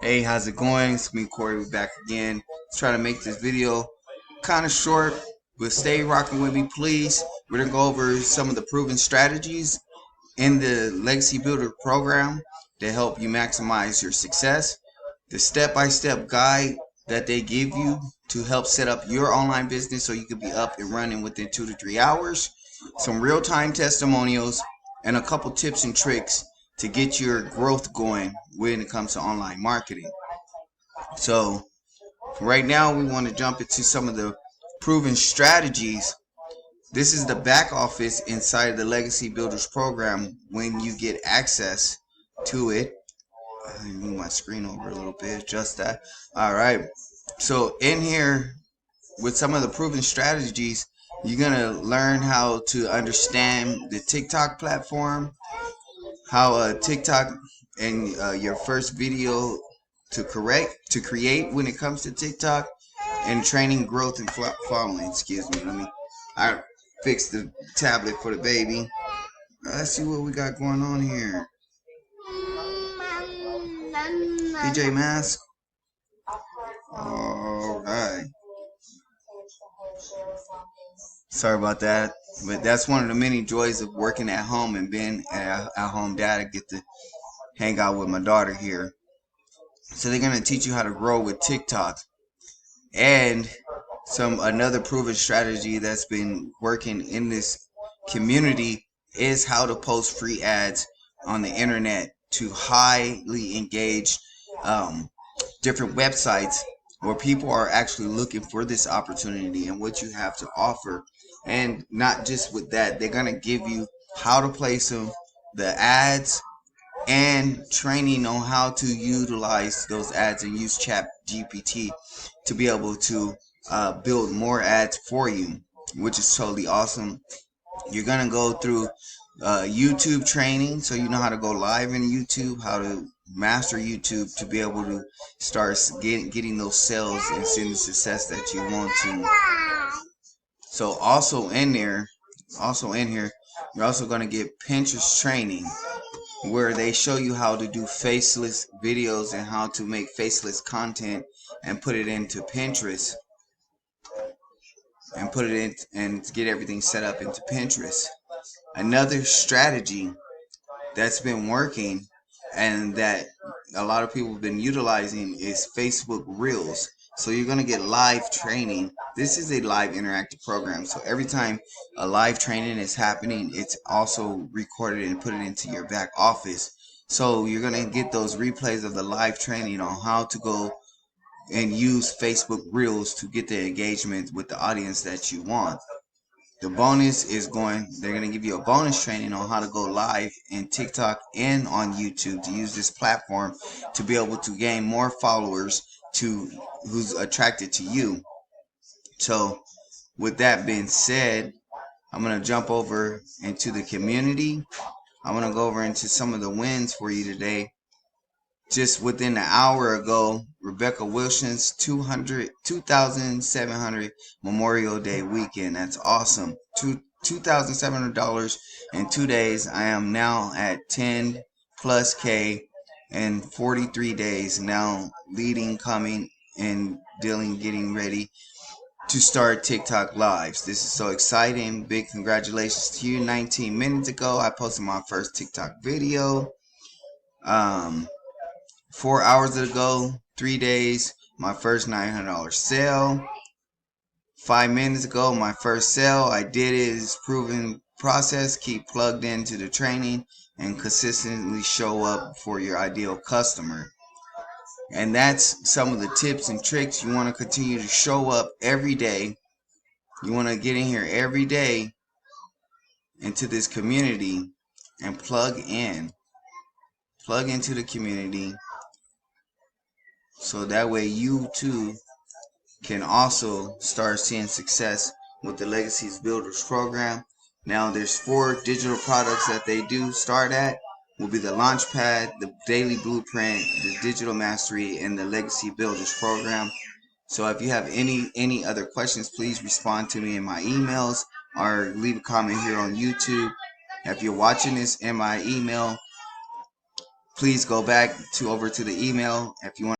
Hey, how's it going? It's me, Corey. We're back again. Let's try to make this video kind of short, but stay rocking with me, please. We're gonna go over some of the proven strategies in the Legacy Builder program to help you maximize your success. The step-by-step guide that they give you to help set up your online business so you can be up and running within 2 to 3 hours. Some real-time testimonials and a couple tips and tricks to get your growth going when it comes to online marketing. So right now we want to jump into some of the proven strategies. This is the back office inside of the Legacy Builders program when you get access to it. I move my screen over a little bit, just that. All right. So in here with some of the proven strategies, you're going to learn how to understand the TikTok platform, how TikTok and your first video to create when it comes to TikTok, and training growth and following. Excuse me. I fix the tablet for the baby. Let's see what we got going on here. DJ Mask. All right. Sorry about that. But that's one of the many joys of working at home and being a home dad. I get to hang out with my daughter here. So they're going to teach you how to grow with TikTok. And another proven strategy that's been working in this community is how to post free ads on the internet to highly engage different websites where people are actually looking for this opportunity and what you have to offer. And not just with that, they're going to give you how to place them, the ads, and training on how to utilize those ads and use Chat GPT to be able to build more ads for you, which is totally awesome. You're gonna go through YouTube training, so you know how to go live in YouTube, how to master YouTube to be able to start getting those sales and seeing the success that you want to. So also in here, you're also gonna get Pinterest training, where they show you how to do faceless videos and how to make faceless content and put it into Pinterest and put it in and get everything set up into Pinterest. Another strategy that's been working and that a lot of people have been utilizing is Facebook Reels. So you're going to get live training. This is a live interactive program. So every time a live training is happening, it's also recorded and put it into your back office. So you're going to get those replays of the live training on how to go and use Facebook Reels to get the engagement with the audience that you want. The bonus is they're going to give you a bonus training on how to go live in TikTok and on YouTube to use this platform to be able to gain more followers who's attracted to you. So with that being said, I'm going to jump over into the community. I'm going to go over into some of the wins for you today. Just within an hour ago, Rebecca Wilson's 2,700 Memorial Day weekend. That's awesome. $2,700 in 2 days. I am now at 10 plus K in 43 days. Now leading, coming, and getting ready to start TikTok lives. This is so exciting. Big congratulations to you. 19 minutes ago, I posted my first TikTok video. 4 hours ago, 3 days, my first $900 sale. 5 minutes ago, my first sale. I did it. It's proven process. Keep plugged into the training and consistently show up for your ideal customer. And that's some of the tips and tricks. You want to continue to show up every day. You want to get in here every day into this community and plug into the community, so that way you too can also start seeing success with the Legacies Builders program. Now there's 4 digital products that they do start at. Will be the Launchpad, the Daily Blueprint, the Digital Mastery, and the Legacy Builders program. So if you have any other questions, please respond to me in my emails or leave a comment here on YouTube. If you're watching this in my email, please go back to over to the email if you want